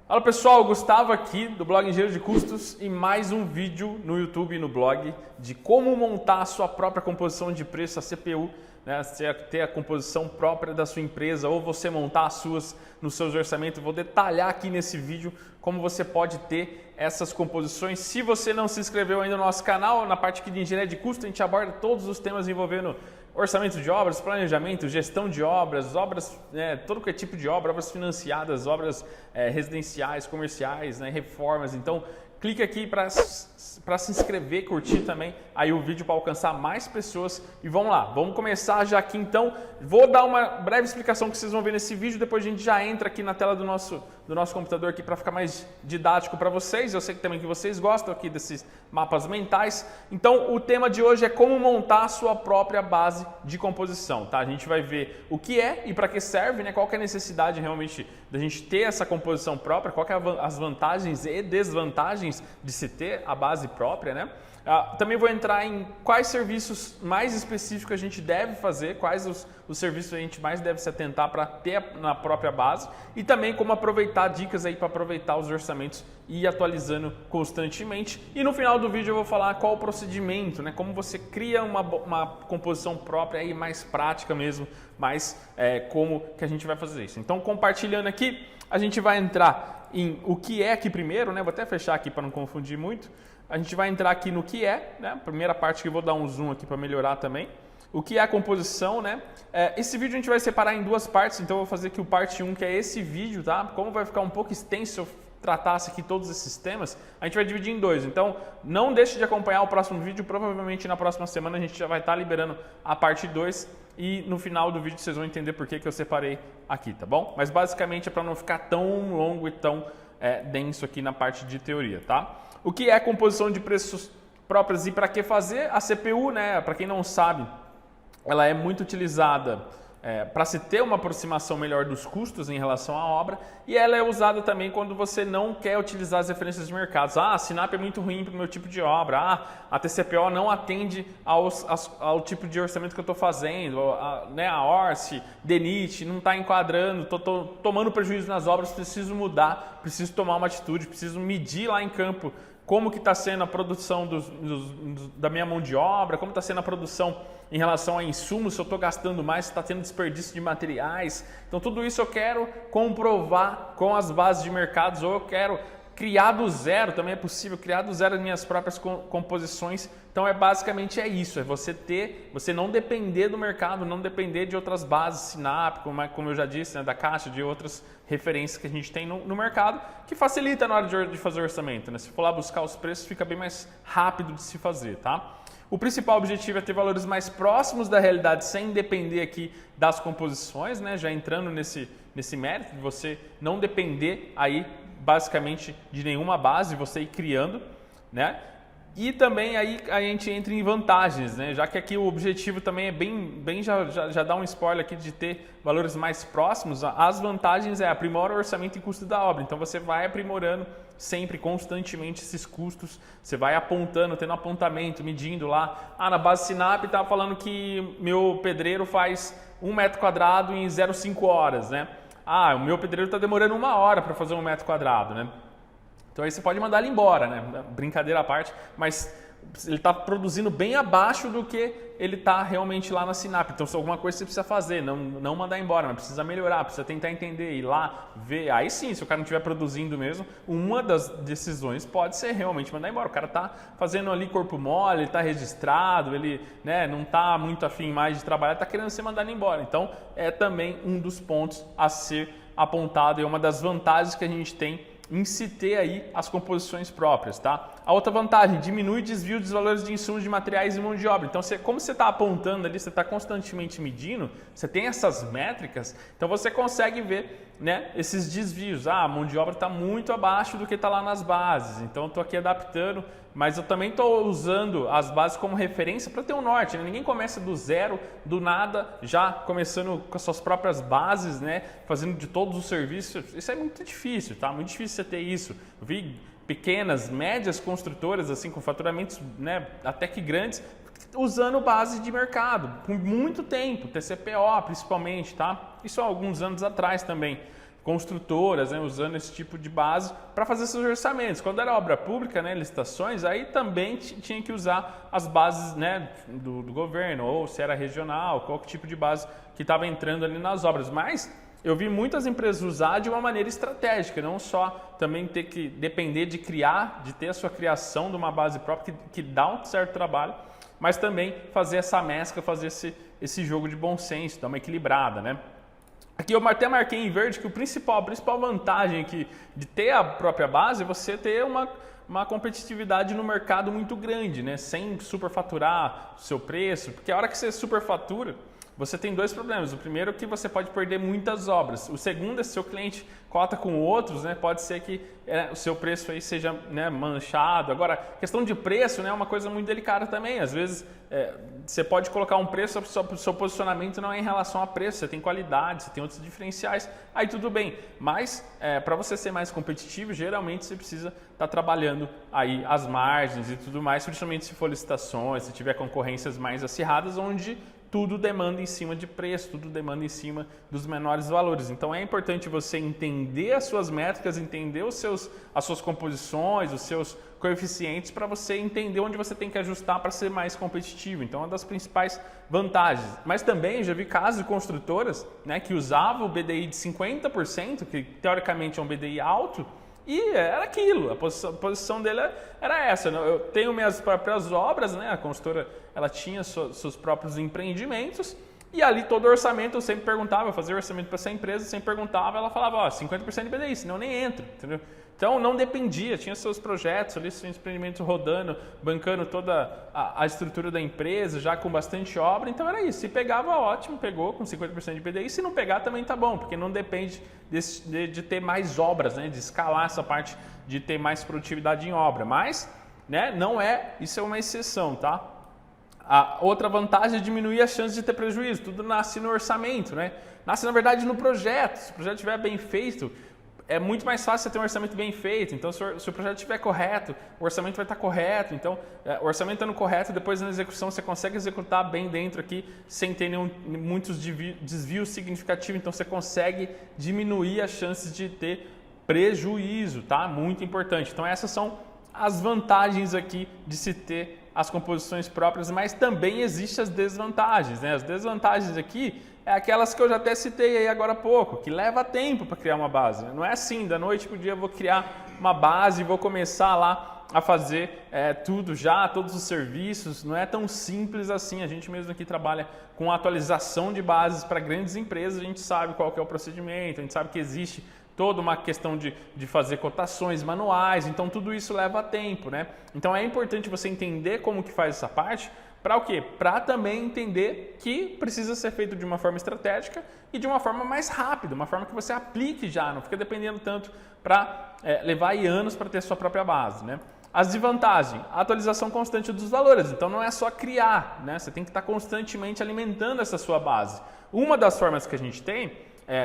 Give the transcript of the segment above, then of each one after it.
Fala pessoal, Gustavo aqui do blog Engenheiro de Custos e mais um vídeo no YouTube e no blog de como montar a sua própria composição de preço, a CPU, né? Você ter a composição própria da sua empresa ou você montar as suas nos seus orçamentos. Vou detalhar aqui nesse vídeo como você pode ter essas composições. Se você não se inscreveu ainda no nosso canal, na parte aqui de Engenharia de Custos, a gente aborda todos os temas envolvendo orçamento de obras, planejamento, gestão de obras, todo que é tipo de obra, obras financiadas, obras residenciais, comerciais, né, reformas. Então, clique aqui para se inscrever, curtir também aí o vídeo para alcançar mais pessoas. E vamos lá, vamos começar já aqui então. Vou dar uma breve explicação que vocês vão ver nesse vídeo, depois a gente já entra aqui na tela do nosso computador aqui para ficar mais didático para vocês. Eu sei que também que vocês gostam aqui desses mapas mentais. Então, o tema de hoje é como montar a sua própria base de composição, tá? A gente vai ver o que é e para que serve, né? Qual que é a necessidade realmente da gente ter essa composição própria, qual que é as vantagens e desvantagens de se ter a base própria, né? Também vou entrar em quais serviços mais específicos a gente deve fazer, quais os serviços a gente mais deve se atentar para ter na própria base e também como aproveitar dicas aí para aproveitar os orçamentos e ir atualizando constantemente. E no final do vídeo eu vou falar qual o procedimento, né? Como você cria uma composição própria aí mais prática mesmo, mas como que a gente vai fazer isso. Então, compartilhando aqui, a gente vai entrar em o que é aqui primeiro, né? Vou até fechar aqui para não confundir muito. A gente vai entrar aqui no que é, né? Primeira parte que eu vou dar um zoom aqui para melhorar também. O que é a composição, né? Esse vídeo a gente vai separar em duas partes, então eu vou fazer aqui o parte 1, que é esse vídeo, tá? Como vai ficar um pouco extenso se eu tratasse aqui todos esses temas, a gente vai dividir em dois. Então, não deixe de acompanhar o próximo vídeo, provavelmente na próxima semana a gente já vai estar liberando a parte 2 e no final do vídeo vocês vão entender por que eu separei aqui, tá bom? Mas basicamente é para não ficar tão longo e tão denso aqui na parte de teoria, tá? O que é a composição de preços próprios e para que fazer? A CPU, né, para quem não sabe, ela é muito utilizada para se ter uma aproximação melhor dos custos em relação à obra e ela é usada também quando você não quer utilizar as referências de mercados. A Sinap é muito ruim para o meu tipo de obra, a TCPO não atende ao tipo de orçamento que eu estou fazendo, a Orce, DENIT não está enquadrando, estou tomando prejuízo nas obras, preciso mudar, preciso tomar uma atitude, preciso medir lá em campo como que está sendo a produção da minha mão de obra, como está sendo a produção em relação a insumos, se eu estou gastando mais, se está tendo desperdício de materiais. Então tudo isso eu quero comprovar com as bases de mercados ou eu quero criar do zero, também é possível criar do zero as minhas próprias composições. Então basicamente é isso, é você não depender do mercado, não depender de outras bases, Sinap, como eu já disse, né, da Caixa, de outras referências que a gente tem no mercado, que facilita na hora de fazer o orçamento, né? Se for lá buscar os preços, fica bem mais rápido de se fazer, tá? O principal objetivo é ter valores mais próximos da realidade sem depender aqui das composições, né? Já entrando nesse mérito de você não depender aí basicamente de nenhuma base, você ir criando, né? E também aí a gente entra em vantagens, né? Já que aqui o objetivo também é já dá um spoiler aqui de ter valores mais próximos, as vantagens aprimorar o orçamento e custo da obra. Então você vai aprimorando sempre, constantemente esses custos, você vai apontando, tendo apontamento, medindo lá. Na base Sinap estava falando que meu pedreiro faz 1 metro quadrado em 0,5 horas, né? O meu pedreiro está demorando 1 hora para fazer 1 metro quadrado, né? Então aí você pode mandar ele embora, né? Brincadeira à parte, mas ele está produzindo bem abaixo do que ele está realmente lá na Sinap. Então se alguma coisa você precisa fazer, não mandar embora, mas precisa melhorar, precisa tentar entender, ir lá, ver. Aí sim, se o cara não estiver produzindo mesmo, uma das decisões pode ser realmente mandar embora. O cara está fazendo ali corpo mole, ele está registrado, ele, né, não está muito afim mais de trabalhar, está querendo ser mandado embora. Então é também um dos pontos a ser apontado e é uma das vantagens que a gente tem em se ter aí as composições próprias, tá? A outra vantagem, diminui o desvio dos valores de insumos de materiais e mão de obra. Então, como você está apontando ali, você está constantemente medindo, você tem essas métricas, então você consegue ver, né, esses desvios. A mão de obra está muito abaixo do que está lá nas bases, então eu estou aqui adaptando, mas eu também estou usando as bases como referência para ter um norte, né? Ninguém começa do zero, do nada, já começando com as suas próprias bases, né, fazendo de todos os serviços. Isso é muito difícil, tá? Muito difícil você ter isso. Eu vi pequenas, médias construtoras assim com faturamentos, né, até que grandes, usando base de mercado por muito tempo, TCPO principalmente, tá? Isso há alguns anos atrás também. construtoras, né, usando esse tipo de base para fazer seus orçamentos. Quando era obra pública, né, licitações, aí também tinha que usar as bases, né, do governo, ou se era regional, qual tipo de base que estava entrando ali nas obras. Mas eu vi muitas empresas usar de uma maneira estratégica, não só também ter que depender de criar, de ter a sua criação de uma base própria que dá um certo trabalho, mas também fazer essa mescla, fazer esse jogo de bom senso, dar uma equilibrada, né? Aqui eu até marquei em verde que a principal vantagem aqui de ter a própria base é você ter uma competitividade no mercado muito grande, né? Sem superfaturar o seu preço, porque a hora que você superfatura, você tem dois problemas. O primeiro é que você pode perder muitas obras. O segundo é se seu cliente cota com outros, né? Pode ser que o seu preço aí seja, né, manchado. Agora, questão de preço, né, é uma coisa muito delicada também. Às vezes você pode colocar um preço, o seu posicionamento não é em relação a preço, você tem qualidade, você tem outros diferenciais, aí tudo bem. Mas para você ser mais competitivo, geralmente você precisa estar trabalhando aí as margens e tudo mais, principalmente se for licitações, se tiver concorrências mais acirradas, onde tudo demanda em cima de preço, tudo demanda em cima dos menores valores. Então é importante você entender as suas métricas, entender as suas composições, os seus coeficientes, para você entender onde você tem que ajustar para ser mais competitivo. Então é uma das principais vantagens. Mas também já vi casos de construtoras, né, que usavam o BDI de 50%, que teoricamente é um BDI alto, e era aquilo, a posição dele era essa. Eu tenho minhas próprias obras, né? A consultora ela tinha seus próprios empreendimentos e ali todo o orçamento eu sempre perguntava, eu fazia orçamento para essa empresa, sempre perguntava, ela falava, ó, 50% de BDI, senão eu nem entro, entendeu? Então não dependia, tinha seus projetos ali, seus empreendimentos rodando, bancando toda a estrutura da empresa, já com bastante obra, então era isso. Se pegava, ótimo, pegou com 50% de BDI, se não pegar também tá bom, porque não depende de ter mais obras, né? De escalar essa parte de ter mais produtividade em obra, mas, né, não é, isso é uma exceção, tá? A outra vantagem é diminuir as chances de ter prejuízo, tudo nasce no orçamento, né? Nasce na verdade no projeto, se o projeto estiver bem feito, é muito mais fácil você ter um orçamento bem feito. Então, se o projeto estiver correto, o orçamento vai estar correto. Então, o orçamento estando correto, depois na execução você consegue executar bem dentro aqui, sem ter muitos desvios significativos. Então, você consegue diminuir as chances de ter prejuízo, tá? Muito importante. Então, essas são as vantagens aqui de se ter as composições próprias, mas também existem as desvantagens, né? As desvantagens aqui é aquelas que eu já até citei aí agora há pouco, que leva tempo para criar uma base. Não é assim, da noite para o dia eu vou criar uma base e vou começar lá a fazer tudo já, todos os serviços. Não é tão simples assim. A gente mesmo aqui trabalha com atualização de bases para grandes empresas, a gente sabe qual que é o procedimento, a gente sabe que existe toda uma questão de fazer cotações manuais, então tudo isso leva tempo, né? Então é importante você entender como que faz essa parte. Para o quê? Para também entender que precisa ser feito de uma forma estratégica e de uma forma mais rápida, uma forma que você aplique já, não fica dependendo tanto para levar aí anos para ter sua própria base, né? As desvantagens, a atualização constante dos valores, então não é só criar, né? Você tem que estar constantemente alimentando essa sua base. Uma das formas que a gente tem,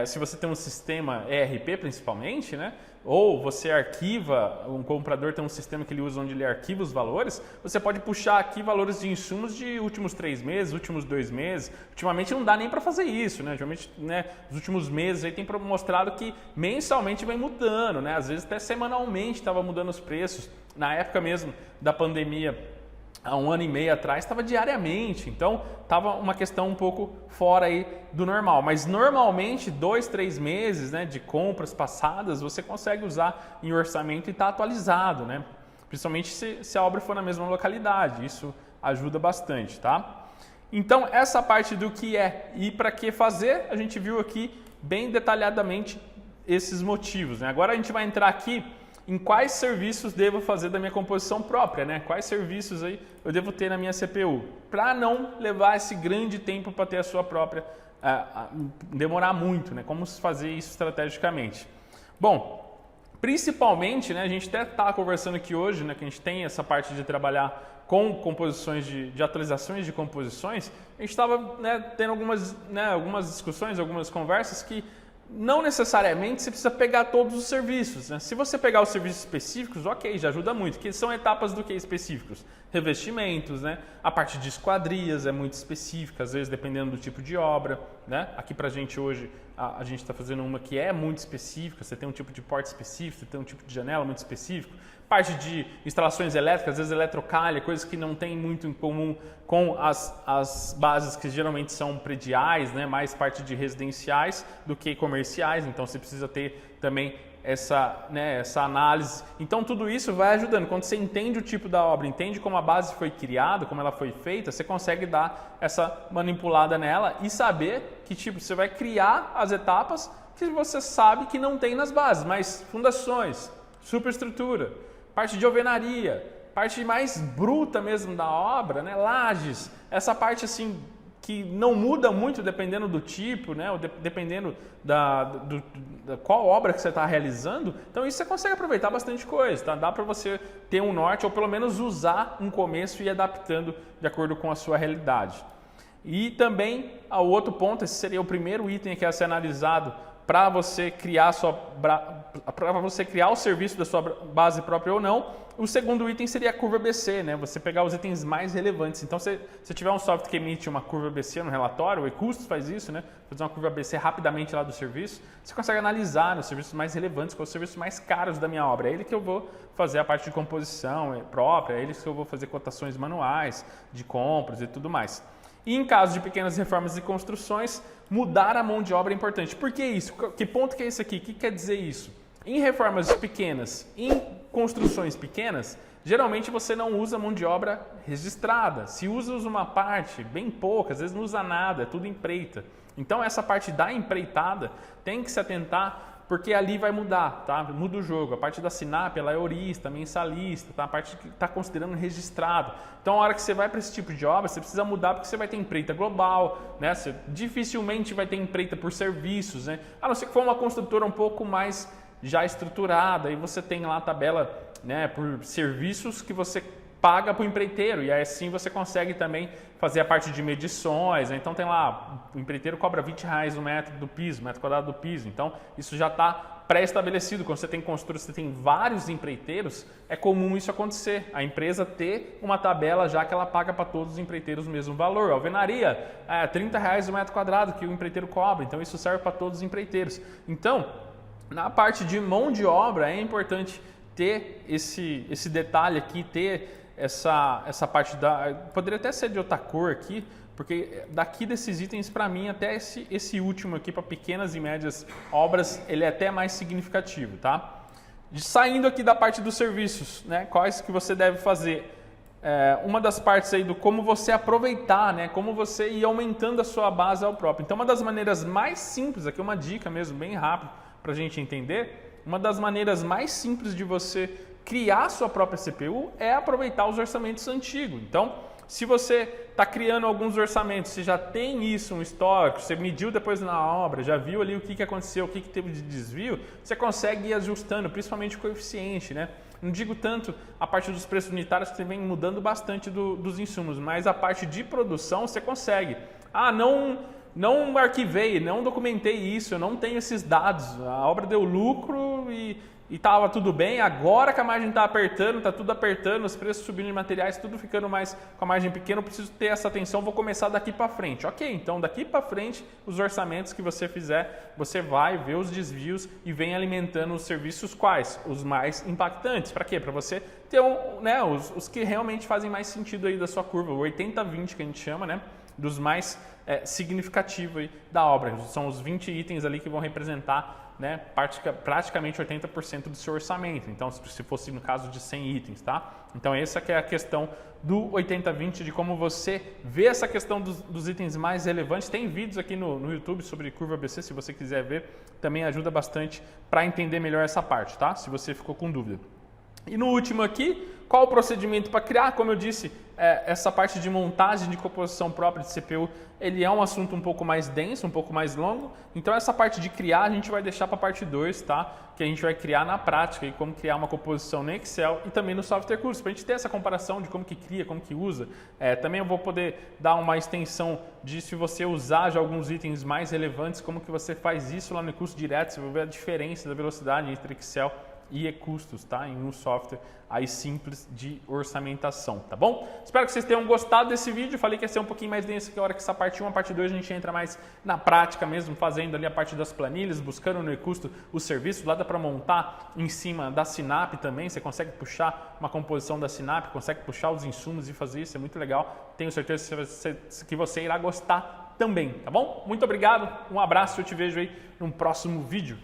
se você tem um sistema ERP principalmente, né? Ou você arquiva, um comprador tem um sistema que ele usa onde ele arquiva os valores, você pode puxar aqui valores de insumos de últimos 3 meses, últimos 2 meses. Ultimamente não dá nem para fazer isso, né? Geralmente, né, nos últimos meses aí tem mostrado que mensalmente vem mudando, né? Às vezes até semanalmente estava mudando os preços. Na época mesmo da pandemia, há 1 ano e meio atrás, estava diariamente, então estava uma questão um pouco fora aí do normal, mas normalmente 2, 3 meses, né, de compras passadas você consegue usar em orçamento e está atualizado, né? Principalmente se a obra for na mesma localidade, isso ajuda bastante, tá? Então essa parte do que é e para que fazer, a gente viu aqui bem detalhadamente esses motivos, né? Agora a gente vai entrar aqui em quais serviços devo fazer da minha composição própria, né? Quais serviços aí eu devo ter na minha CPU, para não levar esse grande tempo para ter a sua própria, demorar muito, né? Como fazer isso estrategicamente? Bom, principalmente, né? A gente até está conversando aqui hoje, né? Que a gente tem essa parte de trabalhar com composições de atualizações de composições. A gente estava, né, tendo algumas discussões, algumas conversas que não necessariamente você precisa pegar todos os serviços, né? Se você pegar os serviços específicos, ok, já ajuda muito, que são etapas do que específicos? Revestimentos, né? A parte de esquadrias é muito específica, às vezes dependendo do tipo de obra, né? Aqui pra gente hoje, a gente está fazendo uma que é muito específica, você tem um tipo de porta específico, você tem um tipo de janela muito específico. Parte de instalações elétricas, às vezes eletrocalha, coisas que não tem muito em comum com as bases que geralmente são prediais, né? Mais parte de residenciais do que comerciais, então você precisa ter também essa análise. Então tudo isso vai ajudando. Quando você entende o tipo da obra, entende como a base foi criada, como ela foi feita, você consegue dar essa manipulada nela e saber que tipo você vai criar as etapas que você sabe que não tem nas bases, mas fundações, superestrutura, parte de alvenaria, parte mais bruta mesmo da obra, né? Lajes, essa parte assim que não muda muito dependendo do tipo, né? Ou dependendo da qual obra que você está realizando. Então isso você consegue aproveitar bastante coisa, tá? Dá para você ter um norte ou pelo menos usar um começo e ir adaptando de acordo com a sua realidade. E também, o outro ponto, esse seria o primeiro item que é a ser analisado para você criar o serviço da sua base própria ou não. O segundo item seria a curva BC, né? Você pegar os itens mais relevantes. Então, se tiver um software que emite uma curva BC no relatório, o eCustos faz isso, né? Fazer uma curva BC rapidamente lá do serviço, você consegue analisar os serviços mais relevantes, quais os serviços mais caros da minha obra. É ele que eu vou fazer a parte de composição própria, é ele que eu vou fazer cotações manuais, de compras e tudo mais. E em caso de pequenas reformas e construções, mudar a mão de obra é importante. Por que isso? Que ponto que é esse aqui? O que quer dizer isso? Em reformas pequenas, em construções pequenas, geralmente você não usa mão de obra registrada. Se usa uma parte, bem pouca, às vezes não usa nada, é tudo empreita. Então essa parte da empreitada tem que se atentar, porque ali vai mudar, tá? Muda o jogo. A parte da SINAP, ela é orista, mensalista, tá? A parte que está considerando registrado. Então, a hora que você vai para esse tipo de obra, você precisa mudar porque você vai ter empreita global, né? Você dificilmente vai ter empreita por serviços, né? A não ser que for uma construtora um pouco mais já estruturada, e você tem lá a tabela, né, por serviços que você paga para o empreiteiro, e aí assim você consegue também fazer a parte de medições, né? Então tem lá, o empreiteiro cobra R$20 o metro do piso, metro quadrado do piso, então isso já está pré-estabelecido. Quando você tem construtora, você tem vários empreiteiros, é comum isso acontecer, a empresa ter uma tabela já que ela paga para todos os empreiteiros o mesmo valor. A alvenaria, é R$30 o metro quadrado que o empreiteiro cobra, então isso serve para todos os empreiteiros. Então, na parte de mão de obra é importante ter esse detalhe aqui, ter essa parte poderia até ser de outra cor aqui, porque daqui desses itens para mim até esse último aqui para pequenas e médias obras ele é até mais significativo, tá? Saindo aqui da parte dos serviços, né? Quais que você deve fazer? Uma das partes aí do como você aproveitar, né? Como você ir aumentando a sua base ao próprio. Então uma das maneiras mais simples, aqui uma dica mesmo, bem rápido para a gente entender, uma das maneiras mais simples de você criar a sua própria CPU é aproveitar os orçamentos antigos. Então, se você está criando alguns orçamentos, você já tem isso, um histórico, você mediu depois na obra, já viu ali o que aconteceu, o que teve de desvio, você consegue ir ajustando, principalmente o coeficiente, né? Não digo tanto a parte dos preços unitários, que você vem mudando bastante dos insumos, mas a parte de produção você consegue. Não arquivei, não documentei isso, eu não tenho esses dados, a obra deu lucro e estava tudo bem, agora que a margem está apertando, está tudo apertando, os preços subindo de materiais, tudo ficando mais com a margem pequena, eu preciso ter essa atenção, vou começar daqui para frente. Ok, então daqui para frente, os orçamentos que você fizer, você vai ver os desvios e vem alimentando os serviços quais? Os mais impactantes. Para quê? Para você ter os que realmente fazem mais sentido aí da sua curva, o 80-20 que a gente chama, né? Dos mais significativos aí da obra. São os 20 itens ali que vão representar, né, praticamente 80% do seu orçamento. Então, se fosse no caso de 100 itens, tá? Então, essa que é a questão do 80-20, de como você vê essa questão dos itens mais relevantes. Tem vídeos aqui no YouTube sobre curva BC, se você quiser ver, também ajuda bastante para entender melhor essa parte, tá? Se você ficou com dúvida. E no último aqui, qual o procedimento para criar? Como eu disse, essa parte de montagem de composição própria de CPU, ele é um assunto um pouco mais denso, um pouco mais longo. Então essa parte de criar a gente vai deixar para a parte 2, tá? Que a gente vai criar na prática e como criar uma composição no Excel e também no software curso, para a gente ter essa comparação de como que cria, como que usa. Também eu vou poder dar uma extensão de se você usar já alguns itens mais relevantes, como que você faz isso lá no curso direto, você vai ver a diferença da velocidade entre Excel e e-custos, tá? Em um software aí simples de orçamentação, tá bom? Espero que vocês tenham gostado desse vídeo. Falei que ia ser um pouquinho mais denso que a hora que essa parte 1, a parte 2 a gente entra mais na prática mesmo, fazendo ali a parte das planilhas, buscando no e-custo o serviço. Lá dá para montar em cima da Sinap também, você consegue puxar uma composição da Sinap, consegue puxar os insumos e fazer isso, é muito legal. Tenho certeza que você irá gostar também, tá bom? Muito obrigado, um abraço, eu te vejo aí num próximo vídeo.